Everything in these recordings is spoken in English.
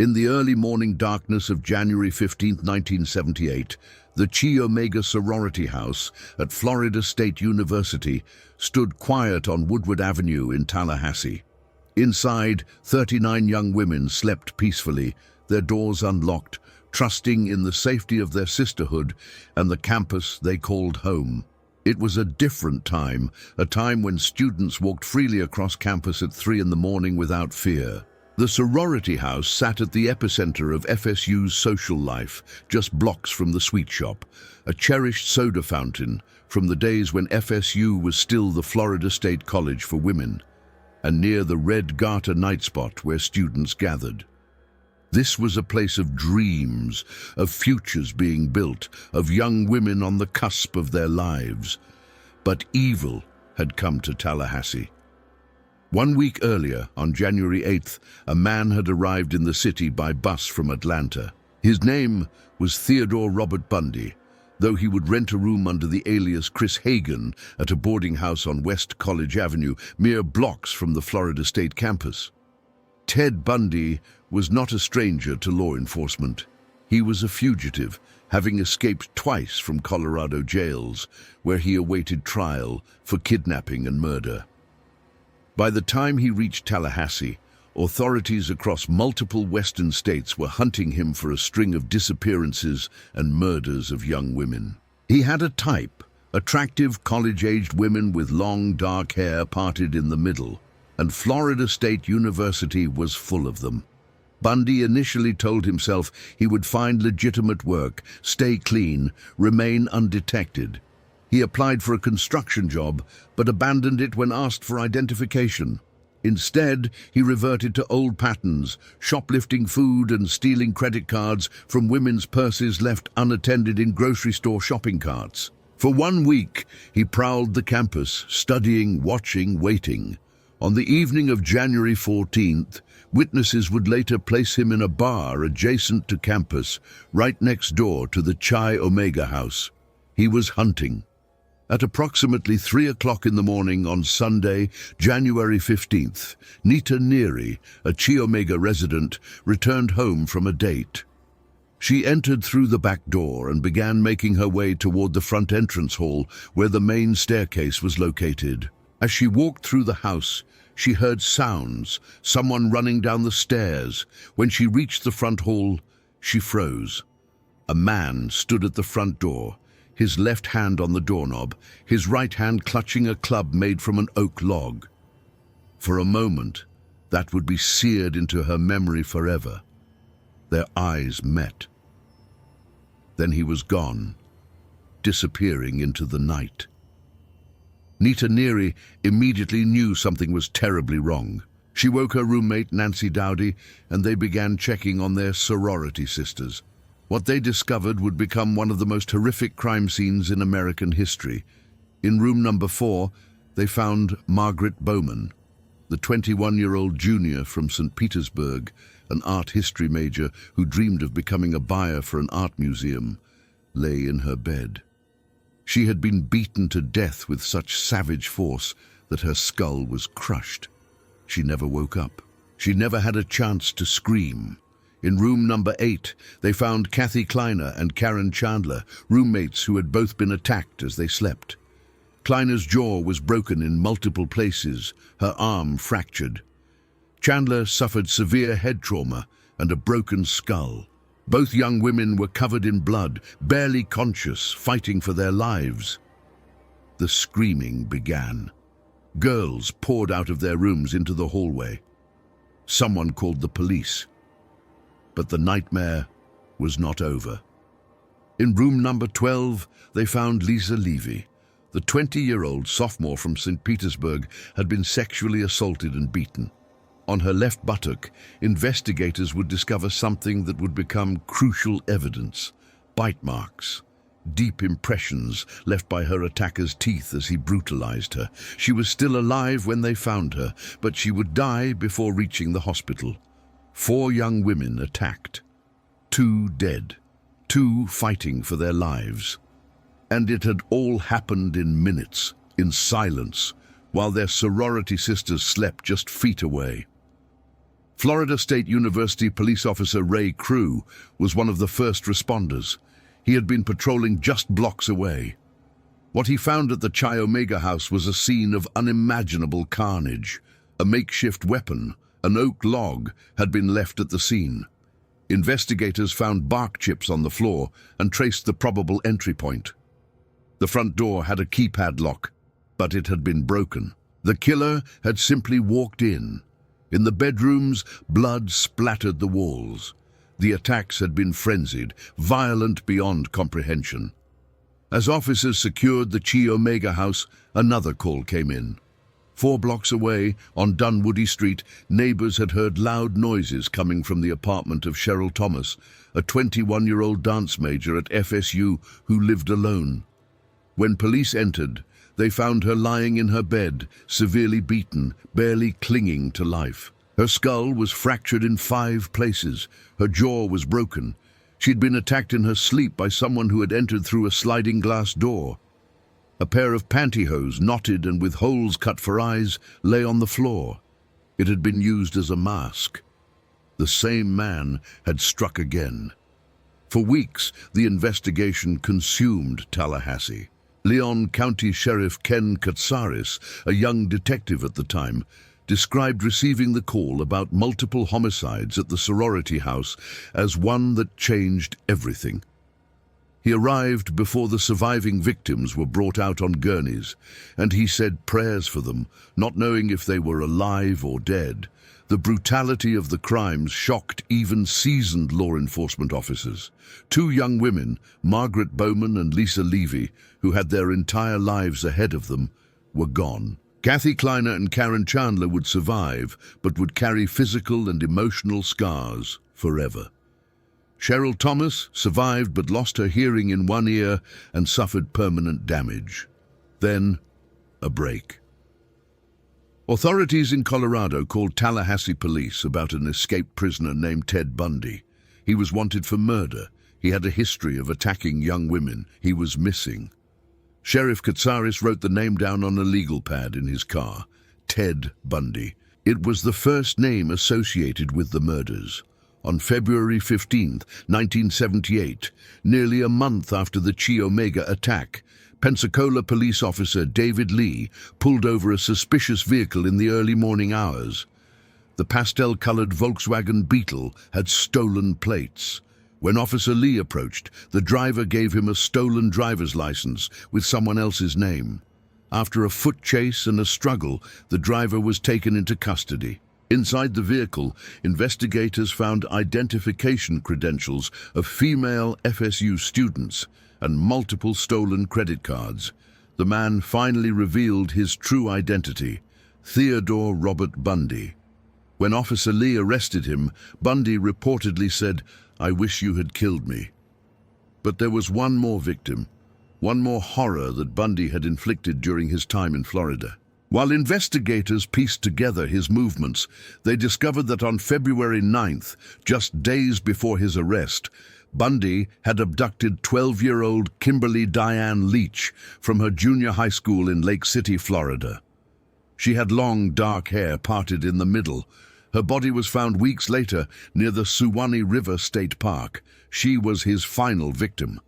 In the early morning darkness of January 15, 1978, the Chi Omega sorority house at Florida State University stood quiet on Woodward Avenue in Tallahassee. Inside, 39 young women slept peacefully, their doors unlocked, trusting in the safety of their sisterhood and the campus they called home. It was a different time, a time when students walked freely across campus at 3 in the morning without fear. The sorority house sat at the epicenter of FSU's social life, just blocks from the sweet shop, a cherished soda fountain from the days when FSU was still the Florida State College for Women, and near the Red Garter night spot where students gathered. This was a place of dreams, of futures being built, of young women on the cusp of their lives. But evil had come to Tallahassee. 1 week earlier, on January 8th, a man had arrived in the city by bus from Atlanta. His name was Theodore Robert Bundy, though he would rent a room under the alias Chris Hagan at a boarding house on West College Avenue, mere blocks from the Florida State campus. Ted Bundy was not a stranger to law enforcement. He was a fugitive, having escaped twice from Colorado jails, where he awaited trial for kidnapping and murder. By the time he reached Tallahassee, authorities across multiple western states were hunting him for a string of disappearances and murders of young women. He had a type, attractive college-aged women with long dark hair parted in the middle, and Florida State University was full of them. Bundy initially told himself he would find legitimate work, stay clean, remain undetected. He applied for a construction job, but abandoned it when asked for identification. Instead, he reverted to old patterns, shoplifting food and stealing credit cards from women's purses left unattended in grocery store shopping carts. For 1 week, he prowled the campus, studying, watching, waiting. On the evening of January 14th, witnesses would later place him in a bar adjacent to campus, right next door to the Chi Omega house. He was hunting. At approximately 3 o'clock in the morning on Sunday, January 15th, Nita Neary, a Chi Omega resident, returned home from a date. She entered through the back door and began making her way toward the front entrance hall where the main staircase was located. As she walked through the house, she heard sounds, someone running down the stairs. When she reached the front hall, she froze. A man stood at the front door, his left hand on the doorknob, his right hand clutching a club made from an oak log. For a moment, that would be seared into her memory forever. Their eyes met. Then he was gone, disappearing into the night. Nita Neary immediately knew something was terribly wrong. She woke her roommate, Nancy Dowdy, and they began checking on their sorority sisters. What they discovered would become one of the most horrific crime scenes in American history. In room number 4, they found Margaret Bowman, the 21-year-old junior from St. Petersburg, an art history major who dreamed of becoming a buyer for an art museum, lay in her bed. She had been beaten to death with such savage force that her skull was crushed. She never woke up. She never had a chance to scream. In room number 8, they found Kathy Kleiner and Karen Chandler, roommates who had both been attacked as they slept. Kleiner's jaw was broken in multiple places, her arm fractured. Chandler suffered severe head trauma and a broken skull. Both young women were covered in blood, barely conscious, fighting for their lives. The screaming began. Girls poured out of their rooms into the hallway. Someone called the police. But the nightmare was not over. In room number 12, they found Lisa Levy. The 20-year-old sophomore from St. Petersburg had been sexually assaulted and beaten. On her left buttock, investigators would discover something that would become crucial evidence: bite marks, deep impressions left by her attacker's teeth as he brutalized her. She was still alive when they found her, but she would die before reaching the hospital. 4 young women attacked, 2 dead, 2 fighting for their lives. And it had all happened in minutes, in silence, while their sorority sisters slept just feet away. Florida State University police officer Ray Crew was one of the first responders. He had been patrolling just blocks away. What he found at the Chi Omega house was a scene of unimaginable carnage. A makeshift weapon, an oak log, had been left at the scene. Investigators found bark chips on the floor and traced the probable entry point. The front door had a keypad lock, but it had been broken. The killer had simply walked in. In the bedrooms, blood splattered the walls. The attacks had been frenzied, violent beyond comprehension. As officers secured the Chi Omega house, another call came in. 4 blocks away, on Dunwoody Street, neighbors had heard loud noises coming from the apartment of Cheryl Thomas, a 21-year-old dance major at FSU who lived alone. When police entered, they found her lying in her bed, severely beaten, barely clinging to life. Her skull was fractured in 5 places. Her jaw was broken. She'd been attacked in her sleep by someone who had entered through a sliding glass door. A pair of pantyhose, knotted and with holes cut for eyes, lay on the floor. It had been used as a mask. The same man had struck again. For weeks, the investigation consumed Tallahassee. Leon County Sheriff Ken Katsaris, a young detective at the time, described receiving the call about multiple homicides at the sorority house as one that changed everything. He arrived before the surviving victims were brought out on gurneys, and he said prayers for them, not knowing if they were alive or dead. The brutality of the crimes shocked even seasoned law enforcement officers. 2 young women, Margaret Bowman and Lisa Levy, who had their entire lives ahead of them, were gone. Kathy Kleiner and Karen Chandler would survive, but would carry physical and emotional scars forever. Cheryl Thomas survived but lost her hearing in one ear and suffered permanent damage. Then, a break. Authorities in Colorado called Tallahassee police about an escaped prisoner named Ted Bundy. He was wanted for murder. He had a history of attacking young women. He was missing. Sheriff Katsaris wrote the name down on a legal pad in his car. Ted Bundy. It was the first name associated with the murders. On February 15, 1978, nearly a month after the Chi Omega attack, Pensacola police officer David Lee pulled over a suspicious vehicle in the early morning hours. The pastel-colored Volkswagen Beetle had stolen plates. When Officer Lee approached, the driver gave him a stolen driver's license with someone else's name. After a foot chase and a struggle, the driver was taken into custody. Inside the vehicle, investigators found identification credentials of female FSU students and multiple stolen credit cards. The man finally revealed his true identity, Theodore Robert Bundy. When Officer Lee arrested him, Bundy reportedly said, "I wish you had killed me." But there was one more victim, one more horror that Bundy had inflicted during his time in Florida. While investigators pieced together his movements, they discovered that on February 9th, just days before his arrest, Bundy had abducted 12-year-old Kimberly Diane Leach from her junior high school in Lake City, Florida. She had long, dark hair parted in the middle. Her body was found weeks later near the Suwannee River State Park. She was his final victim.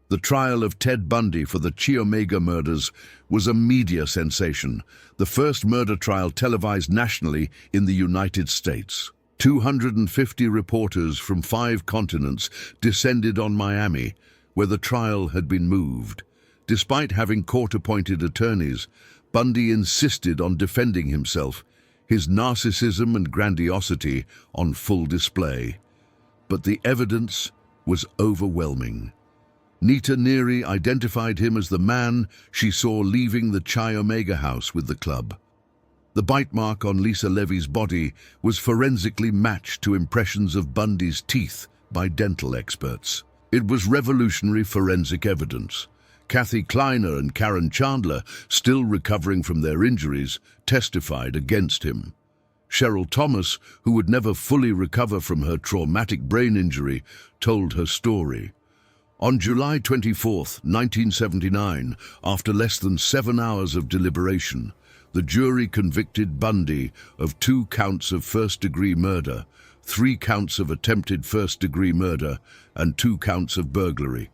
The trial of Ted Bundy for the Chi Omega murders was a media sensation, the first murder trial televised nationally in the United States. 250 reporters from 5 continents descended on Miami, where the trial had been moved. Despite having court-appointed attorneys, Bundy insisted on defending himself, his narcissism and grandiosity on full display. But the evidence was overwhelming. Nita Neary identified him as the man she saw leaving the Chi Omega house with the club. The bite mark on Lisa Levy's body was forensically matched to impressions of Bundy's teeth by dental experts. It was revolutionary forensic evidence. Kathy Kleiner and Karen Chandler, still recovering from their injuries, testified against him. Cheryl Thomas, who would never fully recover from her traumatic brain injury, told her story. On July 24, 1979, after less than 7 hours of deliberation, The jury convicted Bundy of 2 counts of first-degree murder, 3 counts of attempted first-degree murder, and 2 counts of burglary.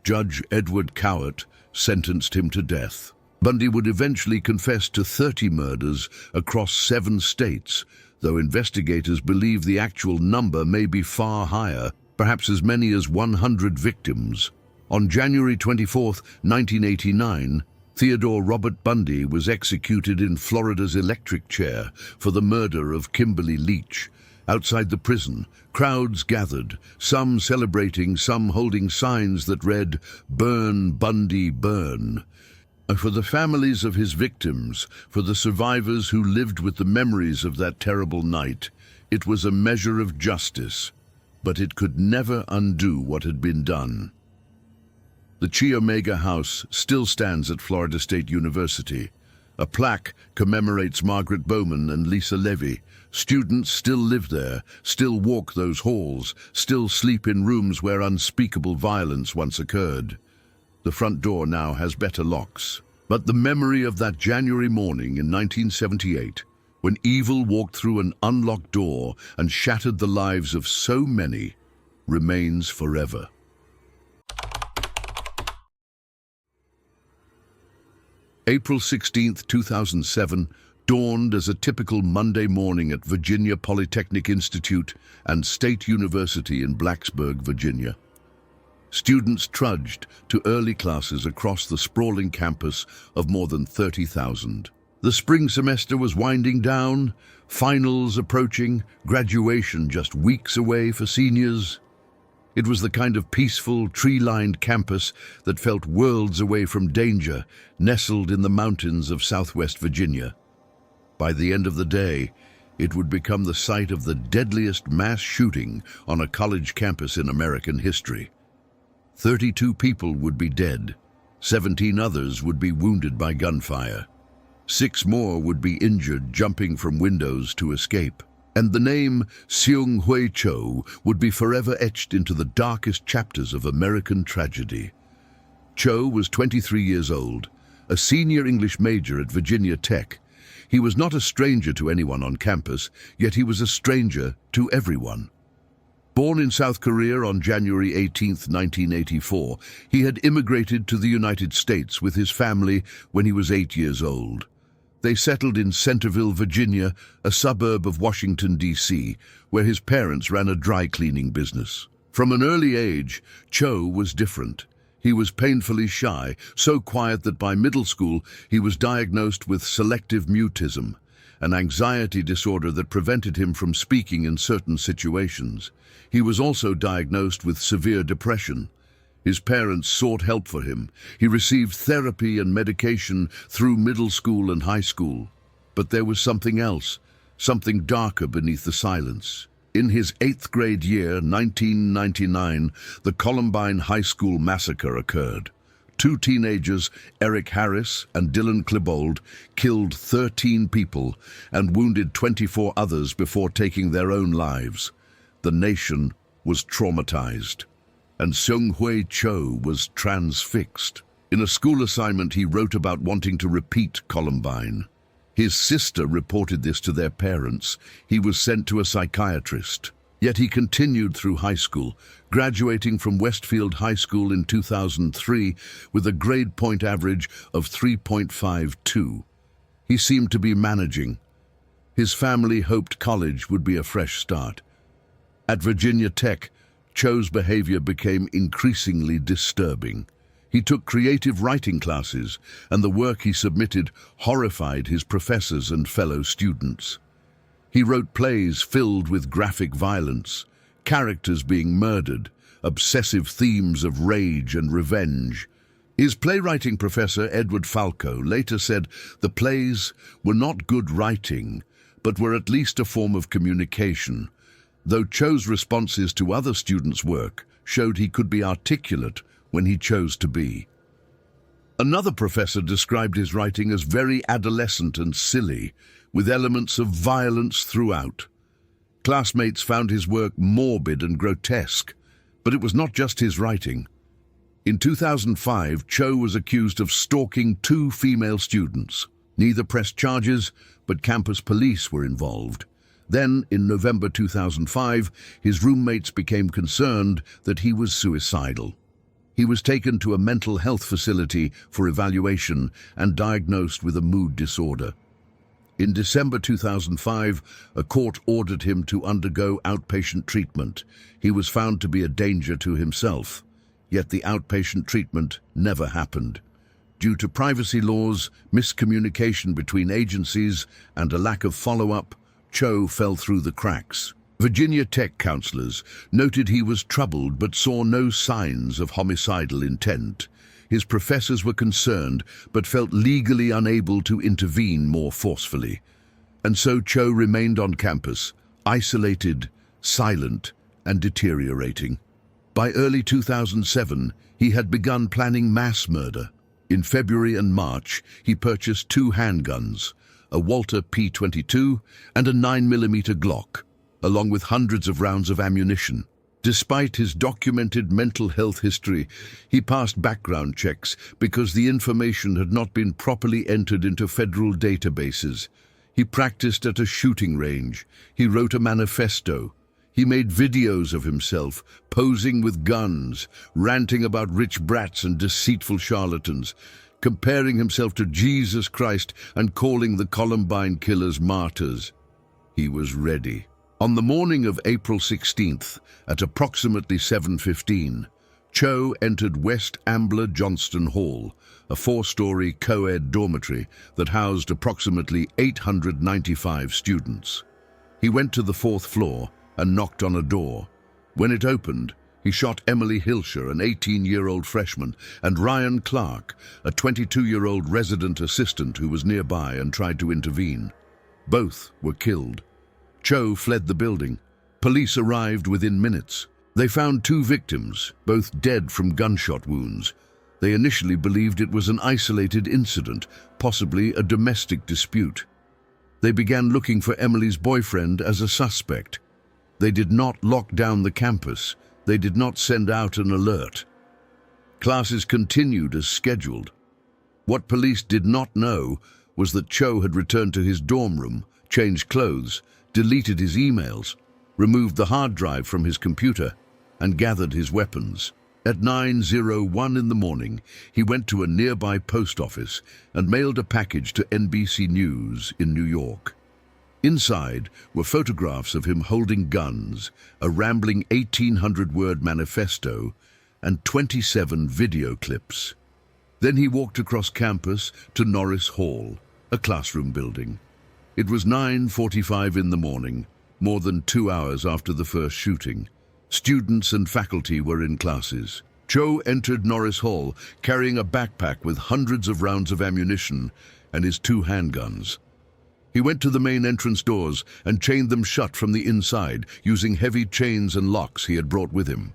Judge Edward Cowart sentenced him to death. Bundy would eventually confess to 30 murders across 7 states, though investigators believe the actual number may be far higher, perhaps as many as 100 victims. On January 24, 1989, Theodore Robert Bundy was executed in Florida's electric chair for the murder of Kimberly Leach. Outside the prison, crowds gathered, some celebrating, some holding signs that read, "Burn, Bundy, burn." For the families of his victims, for the survivors who lived with the memories of that terrible night, it was a measure of justice, but it could never undo what had been done. The Chi Omega House still stands at Florida State University. A plaque commemorates Margaret Bowman and Lisa Levy. Students still live there, still walk those halls, still sleep in rooms where unspeakable violence once occurred. The front door now has better locks. But the memory of that January morning in 1978, when evil walked through an unlocked door and shattered the lives of so many, remains forever. April 16, 2007, dawned as a typical Monday morning at Virginia Polytechnic Institute and State University in Blacksburg, Virginia. Students trudged to early classes across the sprawling campus of more than 30,000. The spring semester was winding down, finals approaching, graduation just weeks away for seniors. It was the kind of peaceful, tree-lined campus that felt worlds away from danger, nestled in the mountains of Southwest Virginia. By the end of the day, it would become the site of the deadliest mass shooting on a college campus in American history. 32 people would be dead, 17 others would be wounded by gunfire. 6 more would be injured jumping from windows to escape. And the name Seung-Hui Cho would be forever etched into the darkest chapters of American tragedy. Cho was 23 years old, a senior English major at Virginia Tech. He was not a stranger to anyone on campus, yet he was a stranger to everyone. Born in South Korea on January 18, 1984, he had immigrated to the United States with his family when he was 8 years old. They settled in Centerville, Virginia, a suburb of Washington, D.C., where his parents ran a dry cleaning business. From an early age, Cho was different. He was painfully shy, so quiet that by middle school he was diagnosed with selective mutism, an anxiety disorder that prevented him from speaking in certain situations. He was also diagnosed with severe depression. His parents sought help for him. He received therapy and medication through middle school and high school. But there was something else, something darker beneath the silence. In his 8th grade year, 1999, the Columbine High School massacre occurred. 2 teenagers, Eric Harris and Dylan Klebold, killed 13 people and wounded 24 others before taking their own lives. The nation was traumatized. And Seung-Hui Cho was transfixed. In a school assignment, he wrote about wanting to repeat Columbine. His sister reported this to their parents. He was sent to a psychiatrist. Yet he continued through high school, graduating from Westfield High School in 2003 with a grade point average of 3.52. He seemed to be managing. His family hoped college would be a fresh start. At Virginia Tech, Cho's behavior became increasingly disturbing. He took creative writing classes, and the work he submitted horrified his professors and fellow students. He wrote plays filled with graphic violence, characters being murdered, obsessive themes of rage and revenge. His playwriting professor, Edward Falco, later said the plays were not good writing, but were at least a form of communication, though Cho's responses to other students' work showed he could be articulate when he chose to be. Another professor described his writing as very adolescent and silly, with elements of violence throughout. Classmates found his work morbid and grotesque, but it was not just his writing. In 2005, Cho was accused of stalking 2 female students. Neither pressed charges, but campus police were involved. Then, in November 2005, his roommates became concerned that he was suicidal. He was taken to a mental health facility for evaluation and diagnosed with a mood disorder. In December 2005, a court ordered him to undergo outpatient treatment. He was found to be a danger to himself, yet the outpatient treatment never happened. Due to privacy laws, miscommunication between agencies, and a lack of follow-up, Cho fell through the cracks. Virginia Tech counselors noted he was troubled but saw no signs of homicidal intent. His professors were concerned but felt legally unable to intervene more forcefully. And so Cho remained on campus, isolated, silent, and deteriorating. By early 2007, he had begun planning mass murder. In February and March, he purchased 2 handguns, a Walter P22 and a 9mm Glock, along with hundreds of rounds of ammunition. Despite his documented mental health history, he passed background checks because the information had not been properly entered into federal databases. He practiced at a shooting range. He wrote a manifesto. He made videos of himself, posing with guns, ranting about rich brats and deceitful charlatans, comparing himself to Jesus Christ and calling the Columbine killers martyrs. He was ready. On the morning of April 16th, at approximately 7:15, Cho entered West Ambler Johnston Hall, a 4-story co-ed dormitory that housed approximately 895 students. He went to the 4th floor and knocked on a door. When it opened, he shot Emily Hilscher, an 18-year-old freshman, and Ryan Clark, a 22-year-old resident assistant who was nearby and tried to intervene. Both were killed. Cho fled the building. Police arrived within minutes. They found 2 victims, both dead from gunshot wounds. They initially believed it was an isolated incident, possibly a domestic dispute. They began looking for Emily's boyfriend as a suspect. They did not lock down the campus. They did not send out an alert. Classes continued as scheduled. What police did not know was that Cho had returned to his dorm room, changed clothes, deleted his emails, removed the hard drive from his computer, and gathered his weapons. At 9:01 in the morning, he went to a nearby post office and mailed a package to NBC News in New York. Inside were photographs of him holding guns, a rambling 1,800-word manifesto, and 27 video clips. Then he walked across campus to Norris Hall, a classroom building. It was 9:45 in the morning, more than 2 hours after the first shooting. Students and faculty were in classes. Cho entered Norris Hall carrying a backpack with hundreds of rounds of ammunition and his 2 handguns. He went to the main entrance doors and chained them shut from the inside using heavy chains and locks he had brought with him.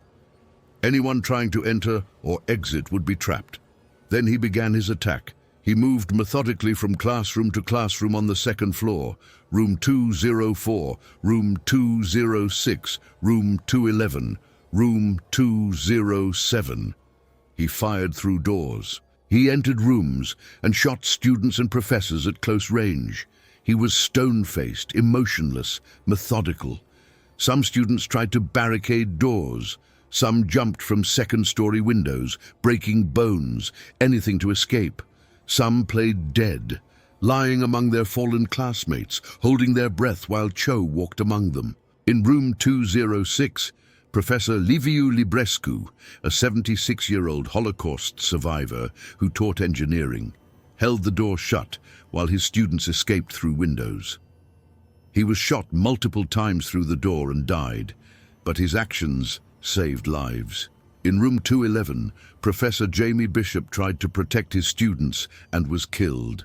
Anyone trying to enter or exit would be trapped. Then he began his attack. He moved methodically from classroom to classroom on the 2nd floor, room 204, room 206, room 211, room 207. He fired through doors. He entered rooms and shot students and professors at close range. He was stone-faced, emotionless, methodical. Some students tried to barricade doors. Some jumped from 2nd-story windows, breaking bones, anything to escape. Some played dead, lying among their fallen classmates, holding their breath while Cho walked among them. In room 206, Professor Liviu Librescu, a 76-year-old Holocaust survivor who taught engineering, held the door shut while his students escaped through windows. He was shot multiple times through the door and died, but his actions saved lives. In room 211, Professor Jamie Bishop tried to protect his students and was killed.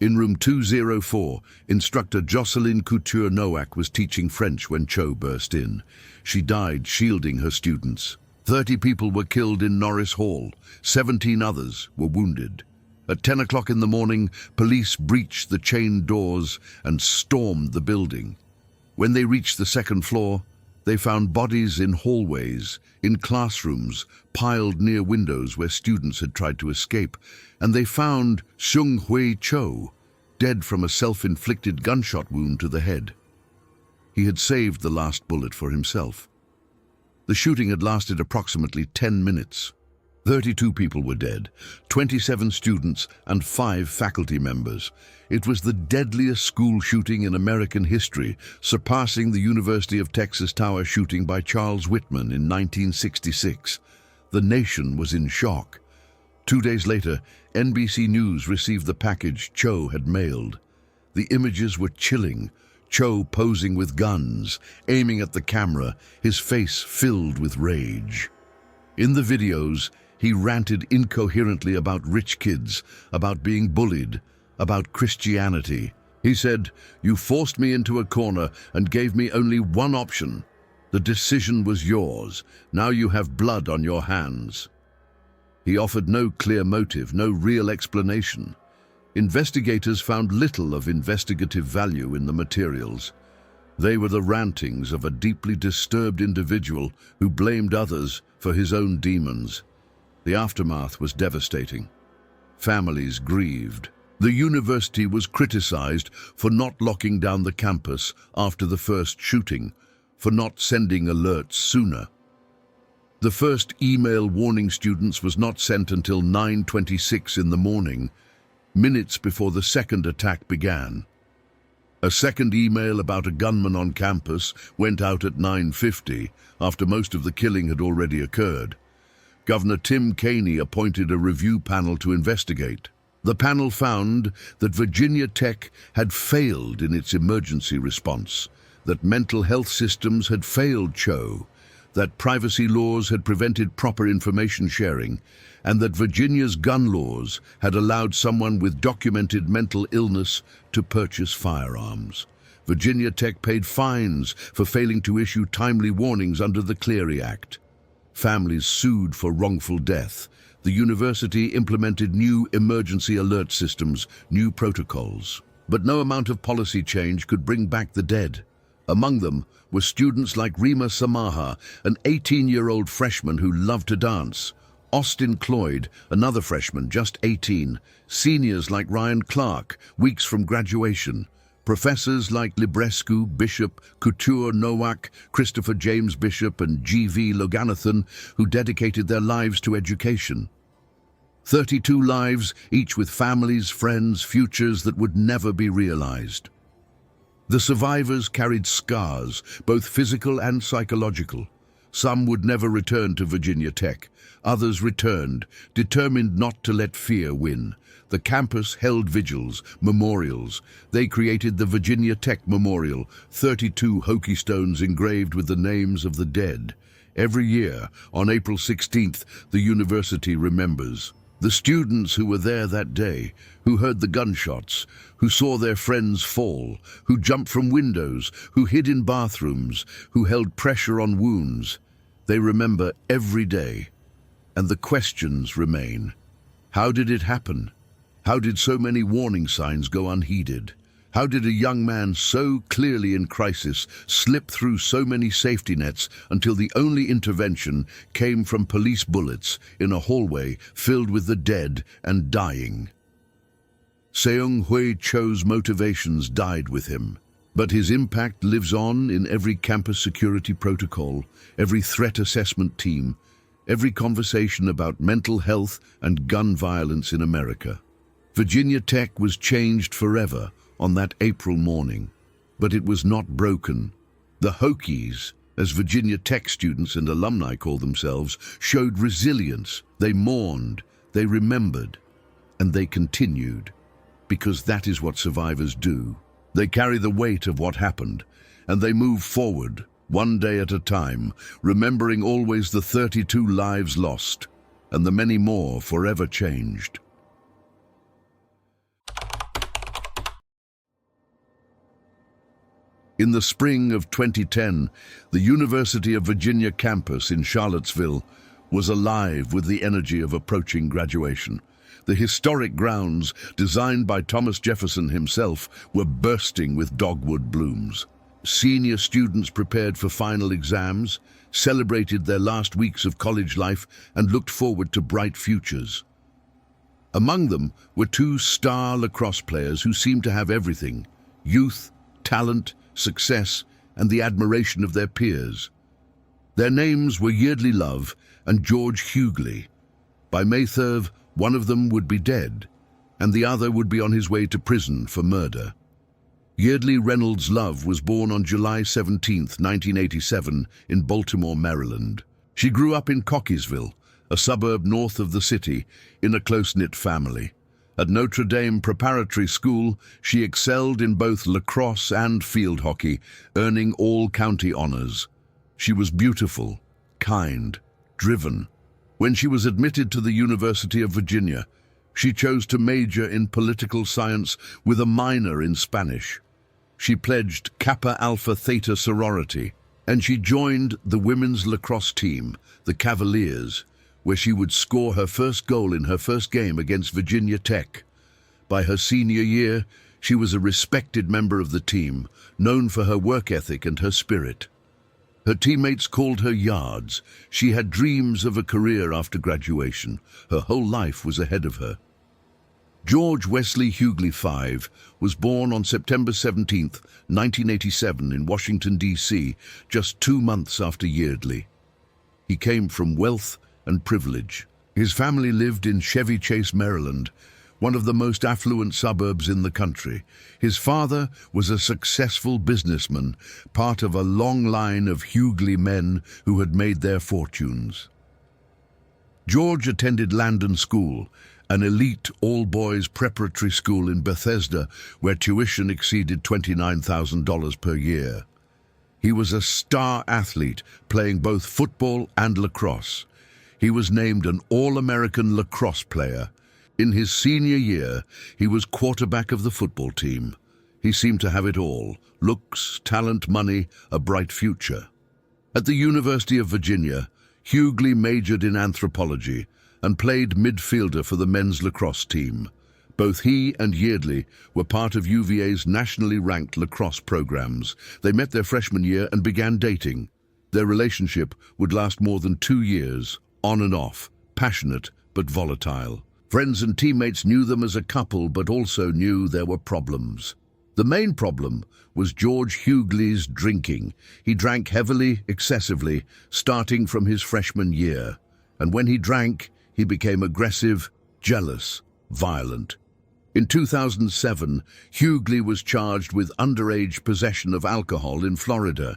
In room 204, instructor Jocelyn Couture-Nowak was teaching French when Cho burst in. She died shielding her students. 30 people were killed in Norris Hall. 17 others were wounded. At 10 o'clock in the morning, police breached the chained doors and stormed the building. When they reached the 2nd floor, they found bodies in hallways, in classrooms, piled near windows where students had tried to escape, and they found Seung-Hui Cho, dead from a self-inflicted gunshot wound to the head. He had saved the last bullet for himself. The shooting had lasted approximately 10 minutes. 32 people were dead, 27 students and 5 faculty members. It was the deadliest school shooting in American history, surpassing the University of Texas Tower shooting by Charles Whitman in 1966. The nation was in shock. 2 days later, NBC News received the package Cho had mailed. The images were chilling. Cho posing with guns, aiming at the camera, his face filled with rage. In the videos, he ranted incoherently about rich kids, about being bullied, about Christianity. He said, "You forced me into a corner and gave me only one option. The decision was yours. Now you have blood on your hands." He offered no clear motive, no real explanation. Investigators found little of investigative value in the materials. They were the rantings of a deeply disturbed individual who blamed others for his own demons. The aftermath was devastating. Families grieved. The university was criticized for not locking down the campus after the first shooting, for not sending alerts sooner. The first email warning students was not sent until 9:26 in the morning, minutes before the second attack began. A second email about a gunman on campus went out at 9:50, after most of the killing had already occurred. Governor Tim Kaine appointed a review panel to investigate. The panel found that Virginia Tech had failed in its emergency response, that mental health systems had failed Cho, that privacy laws had prevented proper information sharing, and that Virginia's gun laws had allowed someone with documented mental illness to purchase firearms. Virginia Tech paid fines for failing to issue timely warnings under the Clery Act. Families sued for wrongful death. The university implemented new emergency alert systems, new protocols. But no amount of policy change could bring back the dead. Among them were students like Rima Samaha, an 18-year-old freshman who loved to dance, Austin Cloyd, another freshman, just 18, seniors like Ryan Clark, weeks from graduation, professors like Librescu, Bishop, Couture Nowak, Christopher James Bishop, and G.V. Loganathan, who dedicated their lives to education. 32 lives, each with families, friends, futures that would never be realized. The survivors carried scars, both physical and psychological. Some would never return to Virginia Tech. Others returned, determined not to let fear win. The campus held vigils, memorials. They created the Virginia Tech Memorial, 32 hockey stones engraved with the names of the dead. Every year, on April 16th, the university remembers. The students who were there that day, who heard the gunshots, who saw their friends fall, who jumped from windows, who hid in bathrooms, who held pressure on wounds, they remember every day. And the questions remain. How did it happen? How did so many warning signs go unheeded? How did a young man so clearly in crisis slip through so many safety nets until the only intervention came from police bullets in a hallway filled with the dead and dying? Seung-Hui Cho's motivations died with him, but his impact lives on in every campus security protocol, every threat assessment team, every conversation about mental health and gun violence in America. Virginia Tech was changed forever on that April morning, but it was not broken. The Hokies, as Virginia Tech students and alumni call themselves, showed resilience. They mourned, they remembered, and they continued, because that is what survivors do. They carry the weight of what happened, and they move forward, one day at a time, remembering always the 32 lives lost, and the many more forever changed. In the spring of 2010, the University of Virginia campus in Charlottesville was alive with the energy of approaching graduation. The historic grounds, designed by Thomas Jefferson himself, were bursting with dogwood blooms. Senior students prepared for final exams, celebrated their last weeks of college life, and looked forward to bright futures. Among them were two star lacrosse players who seemed to have everything: youth, talent, success, and the admiration of their peers. Their names were Yeardley Love and George Hughley. By May 3rd, one of them would be dead, and the other would be on his way to prison for murder. Yeardley Reynolds Love was born on July 17, 1987, in Baltimore, Maryland. She grew up in Cockeysville, a suburb north of the city, in a close-knit family. At Notre Dame Preparatory School, she excelled in both lacrosse and field hockey, earning all county honors. She was beautiful, kind, driven. When she was admitted to the University of Virginia, she chose to major in political science with a minor in Spanish. She pledged Kappa Alpha Theta sorority, and she joined the women's lacrosse team, the Cavaliers, where she would score her first goal in her first game against Virginia Tech. By her senior year, she was a respected member of the team, known for her work ethic and her spirit. Her teammates called her Yards. She had dreams of a career after graduation. Her whole life was ahead of her. George Wesley Hughley V was born on September 17, 1987 in Washington, D.C., just 2 months after Yeardley. He came from wealth and privilege. His family lived in Chevy Chase, Maryland, one of the most affluent suburbs in the country. His father was a successful businessman, part of a long line of Hughley men who had made their fortunes. George attended Landon School, an elite all-boys preparatory school in Bethesda, where tuition exceeded $29,000 per year. He was a star athlete, playing both football and lacrosse. He was named an All-American lacrosse player. In his senior year, he was quarterback of the football team. He seemed to have it all: looks, talent, money, a bright future. At the University of Virginia, Hughley majored in anthropology and played midfielder for the men's lacrosse team. Both he and Yeardley were part of UVA's nationally ranked lacrosse programs. They met their freshman year and began dating. Their relationship would last more than 2 years, on and off, passionate but volatile. Friends and teammates knew them as a couple, but also knew there were problems. The main problem was George Hughley's drinking. He drank heavily, excessively, starting from his freshman year. And when he drank, he became aggressive, jealous, violent. In 2007, Hughley was charged with underage possession of alcohol in Florida.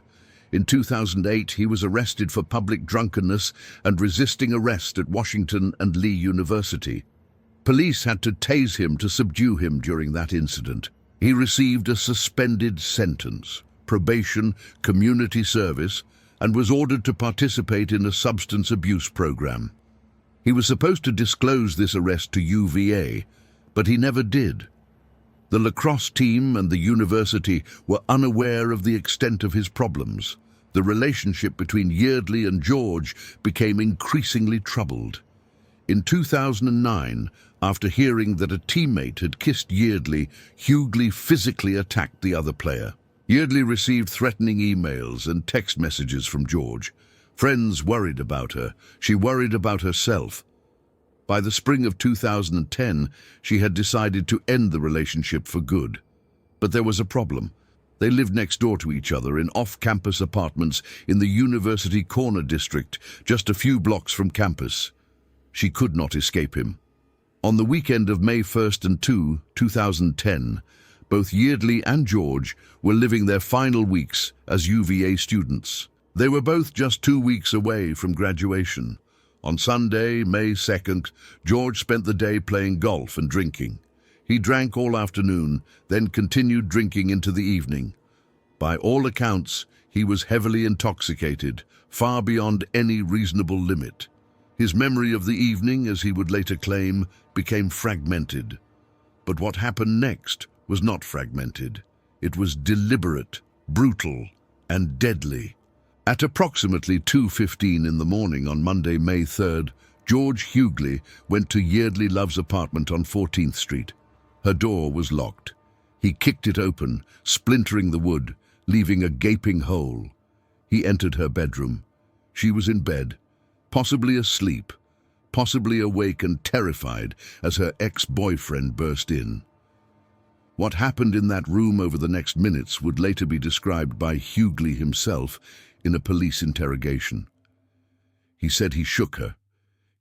In 2008, he was arrested for public drunkenness and resisting arrest at Washington and Lee University. Police had to tase him to subdue him during that incident. He received a suspended sentence, probation, community service, and was ordered to participate in a substance abuse program. He was supposed to disclose this arrest to UVA, but he never did. The lacrosse team and the university were unaware of the extent of his problems. The relationship between Yeardley and George became increasingly troubled. In 2009, after hearing that a teammate had kissed Yeardley, Hughley physically attacked the other player. Yeardley received threatening emails and text messages from George. Friends worried about her. She worried about herself. By the spring of 2010, she had decided to end the relationship for good. But there was a problem. They lived next door to each other in off-campus apartments in the University Corner district, just a few blocks from campus. She could not escape him. On the weekend of May 1st and 2, 2010, both Yeardley and George were living their final weeks as UVA students. They were both just 2 weeks away from graduation. On Sunday, May 2nd, George spent the day playing golf and drinking. He drank all afternoon, then continued drinking into the evening. By all accounts, he was heavily intoxicated, far beyond any reasonable limit. His memory of the evening, as he would later claim, became fragmented. But what happened next was not fragmented. It was deliberate, brutal, and deadly. At approximately 2:15 in the morning on Monday, May 3rd, George Hughley went to Yeardley Love's apartment on 14th Street. Her door was locked. He kicked it open, splintering the wood, leaving a gaping hole. He entered her bedroom. She was in bed, possibly asleep, possibly awake and terrified as her ex-boyfriend burst in. What happened in that room over the next minutes would later be described by Hughley himself in a police interrogation. He said he shook her.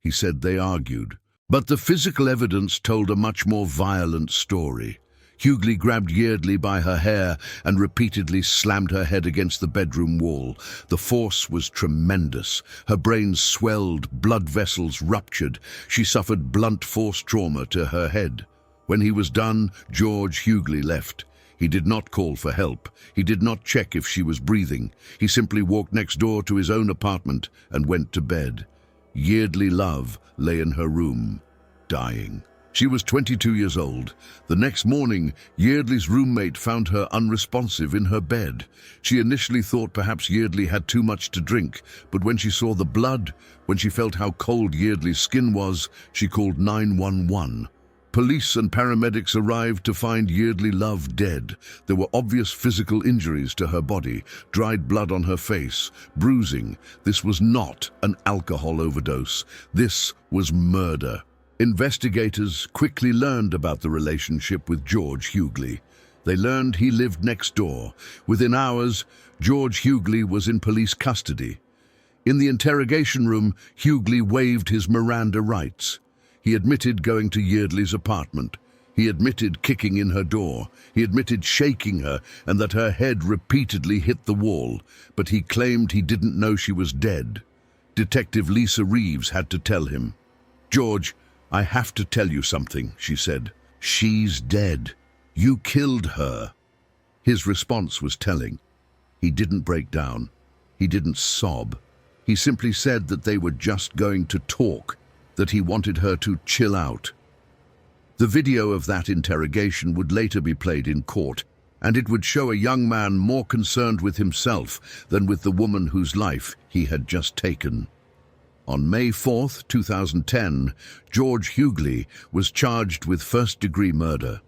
He said they argued. But the physical evidence told a much more violent story. Hughley grabbed Yeardley by her hair and repeatedly slammed her head against the bedroom wall. The force was tremendous. Her brain swelled, blood vessels ruptured. She suffered blunt force trauma to her head. When he was done, George Hughley left. He did not call for help. He did not check if she was breathing. He simply walked next door to his own apartment and went to bed. Yeardley Love lay in her room, dying. She was 22 years old. The next morning, Yeardley's roommate found her unresponsive in her bed. She initially thought perhaps Yeardley had too much to drink, but when she saw the blood, when she felt how cold Yeardley's skin was, she called 911. Police and paramedics arrived to find Yeardley Love dead. There were obvious physical injuries to her body, dried blood on her face, bruising. This was not an alcohol overdose. This was murder. Investigators quickly learned about the relationship with George Hughley. They learned he lived next door. Within hours, George Hughley was in police custody. In the interrogation room, Hughley waived his Miranda rights. He admitted going to Yeardley's apartment. He admitted kicking in her door. He admitted shaking her and that her head repeatedly hit the wall, but he claimed he didn't know she was dead. Detective Lisa Reeves had to tell him. "George, I have to tell you something," she said. "She's dead. You killed her." His response was telling. He didn't break down. He didn't sob. He simply said that they were just going to talk, that he wanted her to chill out. The video of that interrogation would later be played in court, and it would show a young man more concerned with himself than with the woman whose life he had just taken. On May 4, 2010, George Hughley was charged with first-degree murder.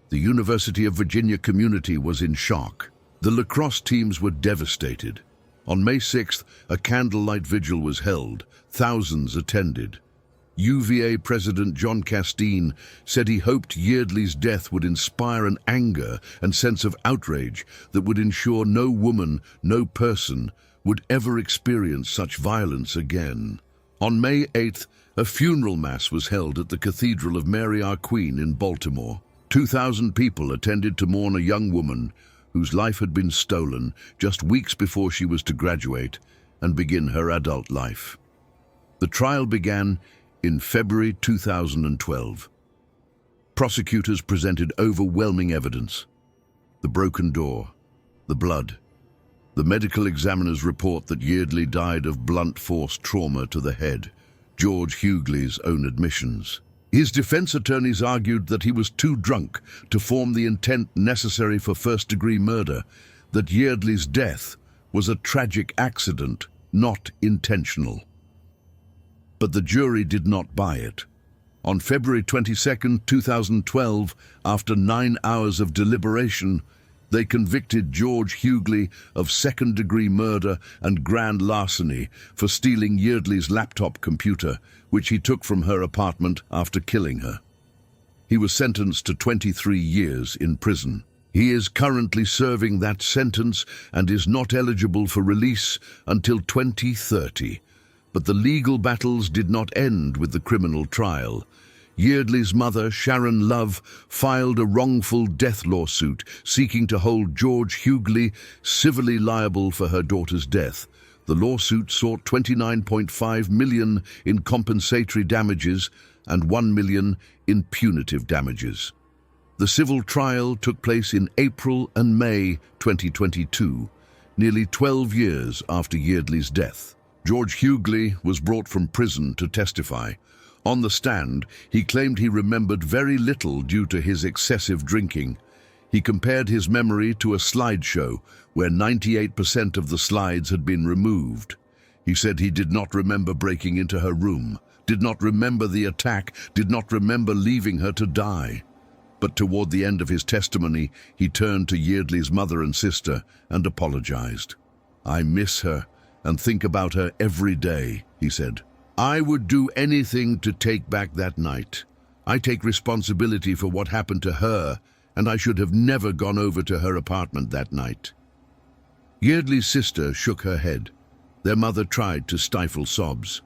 The University of Virginia community was in shock. The lacrosse teams were devastated. On May 6th, a candlelight vigil was held. Thousands attended. UVA President John Castine said he hoped Yeardley's death would inspire an anger and sense of outrage that would ensure no woman, no person, would ever experience such violence again. On May 8th, a funeral mass was held at the Cathedral of Mary Our Queen in Baltimore. 2,000 people attended to mourn a young woman whose life had been stolen just weeks before she was to graduate and begin her adult life. The trial began in February 2012. Prosecutors presented overwhelming evidence. The broken door, the blood. The medical examiners report that Yeardley died of blunt force trauma to the head, George Hughley's own admissions. His defense attorneys argued that he was too drunk to form the intent necessary for first-degree murder, that Yeardley's death was a tragic accident, not intentional. But the jury did not buy it. On February 22, 2012, after 9 hours of deliberation, they convicted George Hughley of second-degree murder and grand larceny for stealing Yeardley's laptop computer, which he took from her apartment after killing her. He was sentenced to 23 years in prison. He is currently serving that sentence and is not eligible for release until 2030. But the legal battles did not end with the criminal trial. Yeardley's mother, Sharon Love, filed a wrongful death lawsuit seeking to hold George Hughley civilly liable for her daughter's death. The lawsuit sought $29.5 million in compensatory damages and $1 million in punitive damages. The civil trial took place in April and May 2022, nearly 12 years after Yeardley's death. George Hughley was brought from prison to testify. On the stand, he claimed he remembered very little due to his excessive drinking. He compared his memory to a slideshow where 98% of the slides had been removed. He said he did not remember breaking into her room, did not remember the attack, did not remember leaving her to die. But toward the end of his testimony, he turned to Yeardley's mother and sister and apologized. "I miss her and think about her every day," he said. I would do anything to take back that night. I take responsibility for what happened to her, and I should have never gone over to her apartment that night. Yeardley's sister shook her head. Their mother tried to stifle sobs.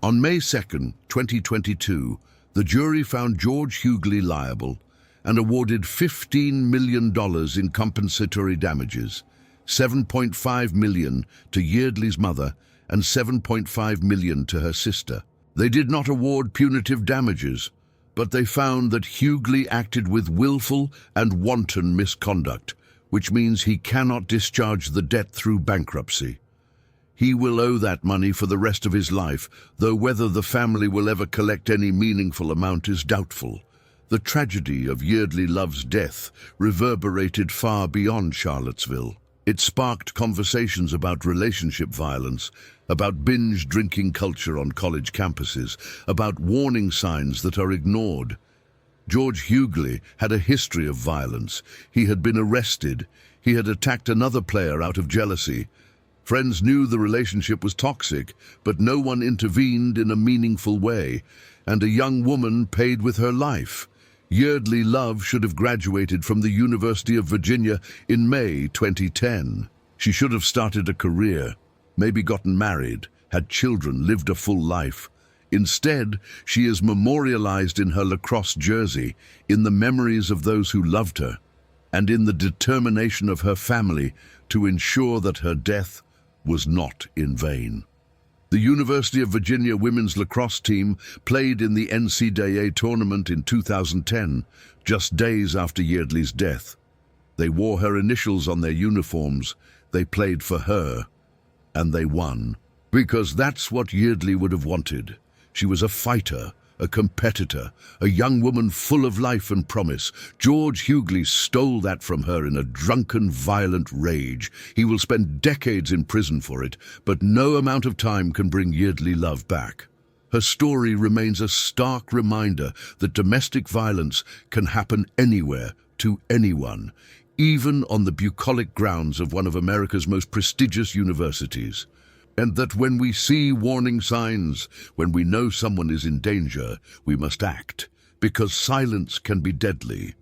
On May 2nd, 2022, the jury found George Hughley liable and awarded $15 million in compensatory damages, $7.5 million to Yeardley's mother and $7.5 million to her sister. They did not award punitive damages, but they found that Hughley acted with willful and wanton misconduct, which means he cannot discharge the debt through bankruptcy. He will owe that money for the rest of his life, though whether the family will ever collect any meaningful amount is doubtful. The tragedy of Yeardley Love's death reverberated far beyond Charlottesville. It sparked conversations about relationship violence, about binge drinking culture on college campuses, about warning signs that are ignored. George Hughley had a history of violence. He had been arrested. He had attacked another player out of jealousy. Friends knew the relationship was toxic, but no one intervened in a meaningful way, and a young woman paid with her life. Yeardley Love should have graduated from the University of Virginia in May 2010. She should have started a career, maybe gotten married, had children, lived a full life. Instead, she is memorialized in her lacrosse jersey, in the memories of those who loved her, and in the determination of her family to ensure that her death was not in vain. The University of Virginia women's lacrosse team played in the NCAA tournament in 2010, just days after Yeardley's death. They wore her initials on their uniforms. They played for her, and they won. Because that's what Yeardley would have wanted. She was a fighter, a competitor, a young woman full of life and promise. George Hughley stole that from her in a drunken, violent rage. He will spend decades in prison for it, but no amount of time can bring Yeardley Love back. Her story remains a stark reminder that domestic violence can happen anywhere, to anyone, even on the bucolic grounds of one of America's most prestigious universities. And that when we see warning signs, when we know someone is in danger, we must act, because silence can be deadly.